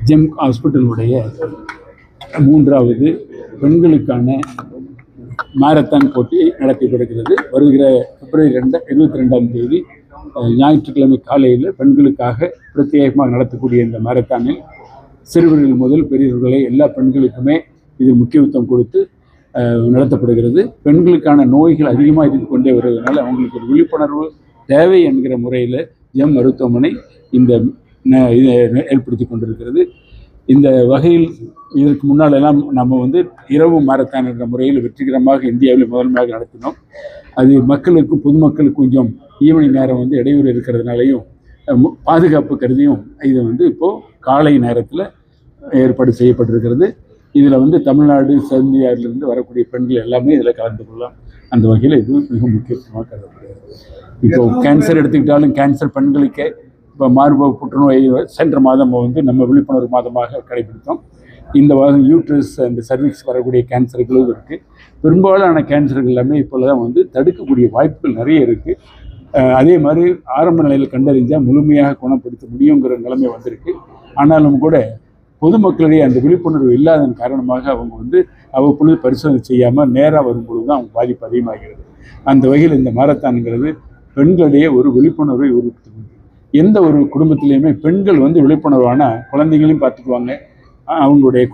GeM ஹாஸ்பிட்டலுடைய 3வது பெண்களுக்கான marathon போட்டி நடத்தப்படுகிறது. வருகிற பிப்ரவரி 22ஆம் தேதி ஞாயிற்றுக்கிழமை காலையில் பெண்களுக்காக பிரத்யேகமாக நடத்தக்கூடிய இந்த மாரத்தானில் சிறுவர்கள் முதல் பெரியவர்களை எல்லா பெண்களுக்குமே இதில் முக்கியத்துவம் கொடுத்து நடத்தப்படுகிறது. பெண்களுக்கான நோய்கள் அதிகமாக இருந்து கொண்டே வருவதனால அவங்களுக்கு ஒரு விழிப்புணர்வு தேவை என்கிற முறையில் ஜெம் மருத்துவமனை இந்த இதை ஏற்படுத்தி கொண்டிருக்கிறது. இந்த வகையில் இதற்கு முன்னால் எல்லாம் நம்ம இரவு மாரத்தான் என்ற முறையில் வெற்றிகரமாக இந்தியாவில் முதன்மையாக நடத்தினோம். அது மக்களுக்கு பொதுமக்களுக்கு கொஞ்சம் ஈவினிங் நேரம் இடையூறு இருக்கிறதுனாலையும் பாதுகாப்பு கருதியும் இது இப்போது காலை நேரத்தில் ஏற்பாடு செய்யப்பட்டிருக்கிறது. இதில் தமிழ்நாடு இந்தியாவிலிருந்து வரக்கூடிய பெண்கள் எல்லாமே இதில் கலந்து கொள்ளலாம். அந்த வகையில் இது மிக முக்கியத்துவமாக கருதப்படுகிறது. இப்போ கேன்சர் எடுத்துக்கிட்டாலும் கேன்சர் பெண்களுக்கே இப்போ மார்பக புற்றுநோய் சென்ற மாதம் நம்ம விழிப்புணர்வு மாதமாக கடைபிடித்தோம். இந்த மாதம் யூட்ரஸ் அந்த சர்விக்ஸ் வரக்கூடிய கேன்சர்களும் இருக்குது. பெரும்பாலான கேன்சர்கள் எல்லாமே இப்போதான் தடுக்கக்கூடிய வாய்ப்புகள் நிறைய இருக்குது. அதே மாதிரி ஆரம்ப நிலையில் கண்டறிஞ்சால் முழுமையாக குணப்படுத்த முடியுங்கிற நிலைமை வந்திருக்கு. ஆனாலும் கூட பொதுமக்களிடையே அந்த விழிப்புணர்வு இல்லாதன் காரணமாக அவங்க அவ்வப்பொழுது பரிசோதனை செய்யாமல் நேராக வரும்பொழுது தான் அவங்க பாதிப்பு அதிகமாகிறது. அந்த வகையில் இந்த மாரத்தான்ங்கிறது பெண்களிடையே ஒரு விழிப்புணர்வை உருவாக்குகிறது. எந்த ஒரு குடும்பத்திலையுமே பெண்கள் விழிப்புணர்வான குழந்தைகளையும் பார்த்துக்குவாங்க. அவங்களுடைய